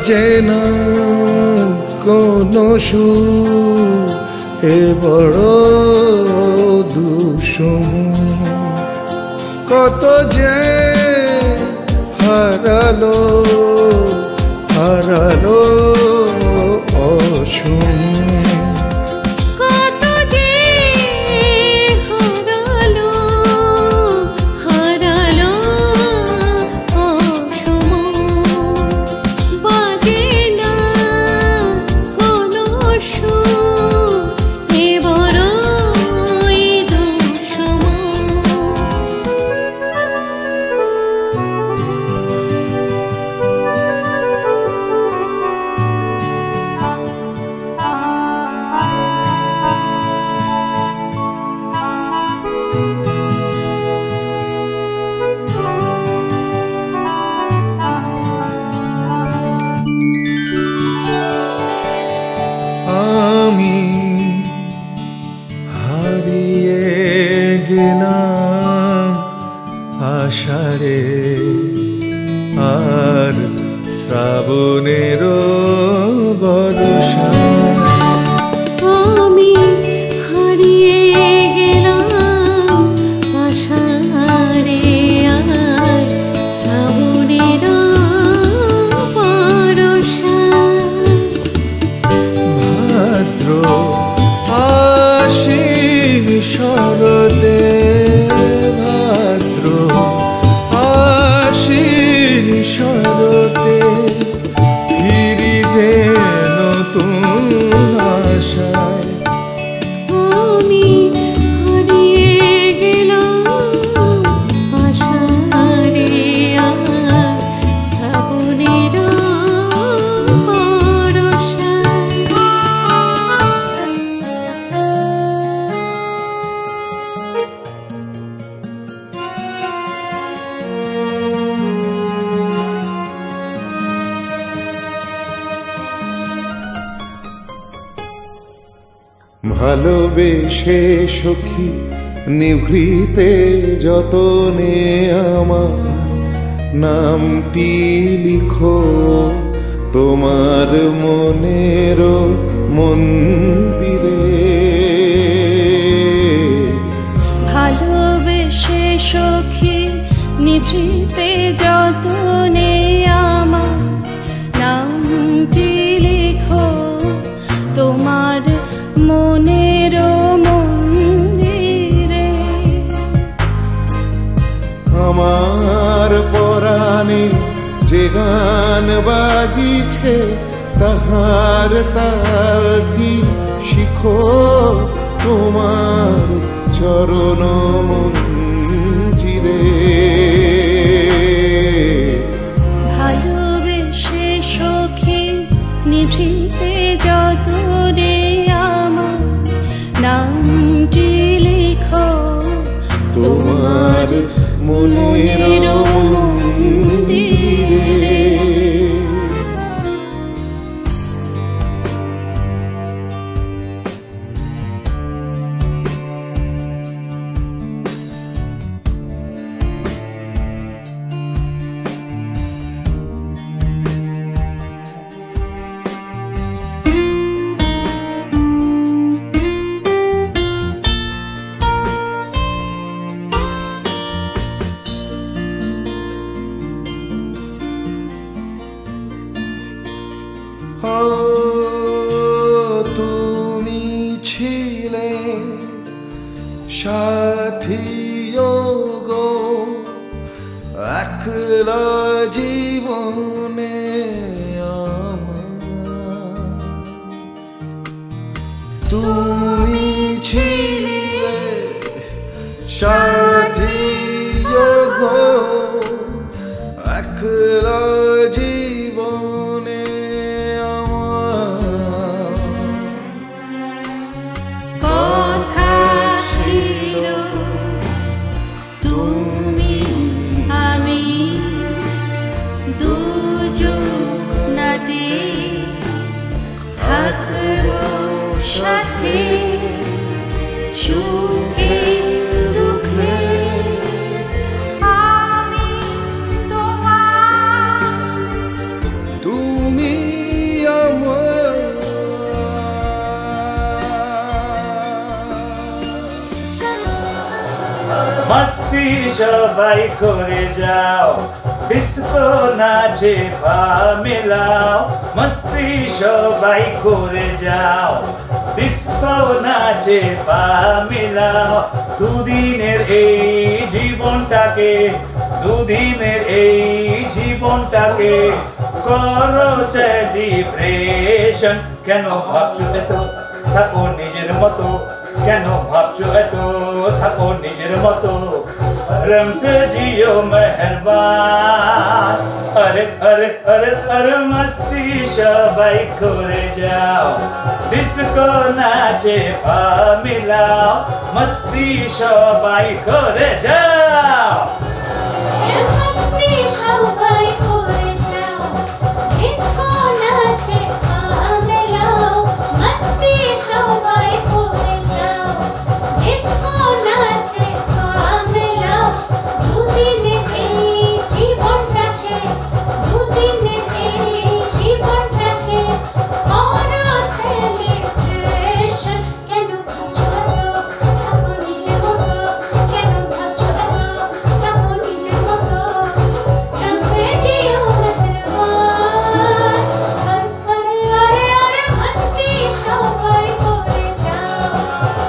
বাজে না কোনো সুর, এ বড় দুঃসহ। কত যে হারালো হারালো অসম। আমি হারিয়ে গেলাম আষাঢ়ে আর শ্রাবণের বর্ষা। আমি হারিয়ে গেলাম আষাঢ়ে আর শ্রাবণের বর্ষা। ভাদ্র আশ্বিন শরতে, ভাদ্র আশ্বিন শরতে ফিরি যে নতুন আশায়। আমি হারিয়ে গেলাম আষাঢ়ে আর শ্রাবণের বর্ষা। ভালোবেসে সখী নিভৃতে যতনে আমার নামটি লিখো তোমার মনের মন্দিরে। ভালোবেসে সখী নিভৃতে যতনে আমার নামটি লিখো তোমার মনের মন্দিরে। আমার পরাণে যে গান বাজিছে তাহার তালটি শিখো তোমার চরণ মঞ্জিরে। ভালোবেসে সখী নিভৃতে যতনে আমার নামটি লিখো তোমার মনের মন্দিরে। তুমি ছিলে সাথী গো একলা জীবনে আমার। তুমি ছিলে সাথী গো একলা জীবনে কথা ছিল তুমি আমি দুজনাতে থাকবো সাথে সুখে দুঃখে। সবাই করে যাও, ডিস্কো নাচে পা মেলাও, মস্তি সবাই করে যাও, ডিস্কো নাচে পা মেলাও। দুদিনের এই জীবনটাকে, দুদিনের এই জীবনটাকে করো সেলিব্রেশন। কেন ভাবছো এত, থাকো নিজের মতো, কেন ভাবছো এত, থাকো নিজের মতো, রং সে জিও মেহরবান। আরে আরে আরে আরে মস্তি সবাই করে যাও, ডিস্কো নাচে পা মিলাও, মস্তি সবাই করে যাও। মস্তি সবাই করে যাও, ডিস্কো নাচে পা মেলাও, মস্তি সবাই করে যাও, ডিস্কো নাচে পা মেলাও। দুদিনের এই জীবনটাকে, দুদিনের এই জীবনটাকে করো সেলিব্রেশন। কেন ভাবছো এত, থাকো নিজের মতো, কেন ভাবছো এত, থাকো নিজের মতো, রং সে জিও মেহরবান। আরে আরে আরে মস্তি সবাই করে যাও,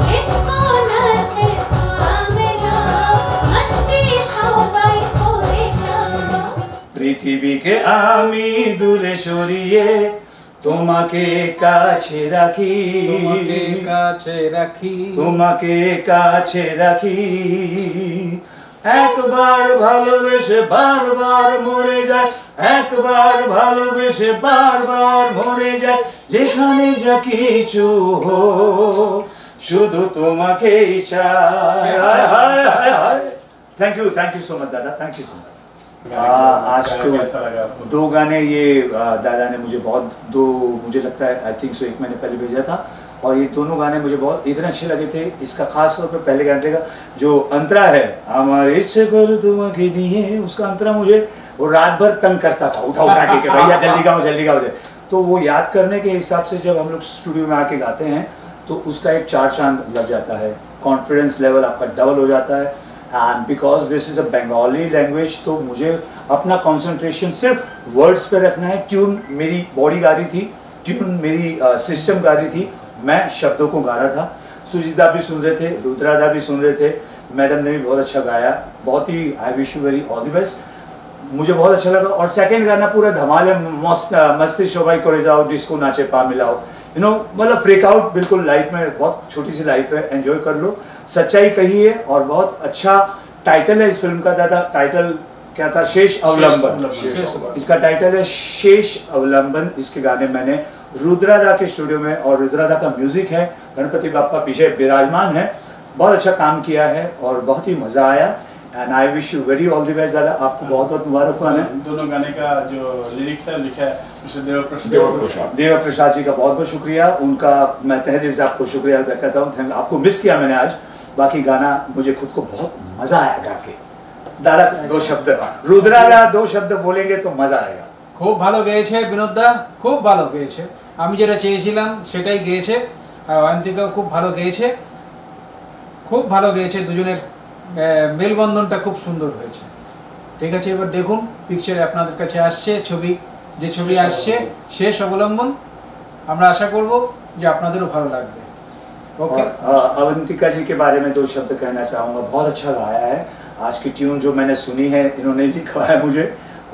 ডিস্কো নাচে পা মেলাও, মস্তি সবাই করে যাও। পৃথিবীকে আমি দূরে সরিয়ে তোমাকে কাছে রাখি, তোমাকে কাছে রাখি, তোমাকে কাছে রাখি। একবার ভালোবেসে বারবার মরে যায়, একবার ভালোবেসে বারবার মরে যায়, যেখানে যা কিছু হোক শুধু তোমাকেই চাই। थैंक यू सो मच दादा, थैंक यू सो मच। आज तो दो गाने ये दादा ने मुझे बहुत, दो मुझे लगता है आई थिंक सो 1 महीने पहले भेजा था, और ये दोनों गाने मुझे बहुत इतने अच्छे लगे थे। इसका खास तौर पर पहले गाने का जो अंतरा है, हमारे इच्छा कर तुम्हें दिए, उसका अंतरा मुझे वो रात भर तंग करता था, उठा उठा के भैया जल्दी गाओ जल्दी गाओ। तो वो याद करने के हिसाब से जब हम लोग स्टूडियो में आके गाते हैं तो उसका एक चार चांद लग जाता है, कॉन्फिडेंस लेवल आपका डबल हो जाता है। And because this is a Bengali language, तो मुझे अपना कंसंट्रेशन सिर्फ वर्ड्स पे रखना है। ट्यून मेरी बॉडी गा रही थी, ट्यून मेरी सिस्टम गा रही थी, मैं शब्दों को गा रहा था। सुजीता भी सुन रहे थे, रुद्रादा भी सुन रहे थे, मैडम ने भी बहुत अच्छा गाया, बहुत ही I wish you very all the best. मुझे बहुत अच्छा लगा। और सेकंड गाना पूरा धमाल है, मस्ती शोभाई करे जाओ, डिस्को नाचे पा मिलाओ, यू नो, मतलब फ्रेक आउट बिल्कुल लाइफ में, बहुत छोटी सी लाइफ है, एंजॉय कर लो, सच्चाई कही है। और बहुत अच्छा टाइटल है इस फिल्म का दादा, टाइटल क्या था? शेष अवलंबन। इसका टाइटल है शेष अवलंबन। इसके गाने मैंने रुद्रादा के स्टूडियो में, और रुद्रादा का म्यूजिक है, गणपति बाप्पा पीछे विराजमान है, बहुत अच्छा काम किया है और बहुत ही मज़ा आया। And I wish you very all the best दादा, आपको बहुत बहुत मुबारकबाद है। दोनों गाने का जो लिरिक्स है लिखा है देव प्रसाद जी का बहुत बहुत शुक्रिया, उनका मैं तहे दिल से आपको शुक्रिया अदा करता हूँ। आपको मिस किया मैंने आज, बाकी गाना मुझे खुद को बहुत मज़ा आया गा के। दादा दो शब्द, रुद्रादा दो शब्द बोलेंगे तो मज़ा आएगा। খুব ভালো গেয়েছে বিনোদদা, খুব ভালো গেয়েছে, আমি যেটা চেয়েছিলাম সেটাই গেয়েছে। আর অয়ন্তিকাও খুব ভালো গেয়েছে, খুব ভালো গেয়েছে, দুজনের মেলবন্ধনটা খুব সুন্দর হয়েছে। ঠিক আছে, এবার দেখুন পিকচারে আপনাদের কাছে আসছে ছবি, যে ছবি আসছে শেষ অবলম্বন, আমরা আশা করব যে আপনাদেরও ভালো লাগবে। ओके। अवंतिका जी के बारे में दो शब्द कहना चाहूँगा, बहुत अच्छा गाया है। आज की ट्यून जो मैंने सुनी है इन्होंने लिखवाया है मुझे,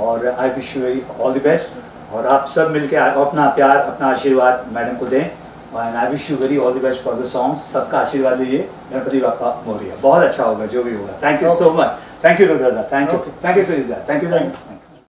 और आई wish you very all the best. और आप सब मिलके अपना प्यार, अपना आशीर्वाद मैडम को दें, and I wish you very all the best for the songs. सबका आशीर्वाद लीजिए, गणपति बाप्पा मोरिया, बहुत अच्छा होगा जो भी होगा। Thank you so much, thank you Rudrada, thank you Sujita, thank you.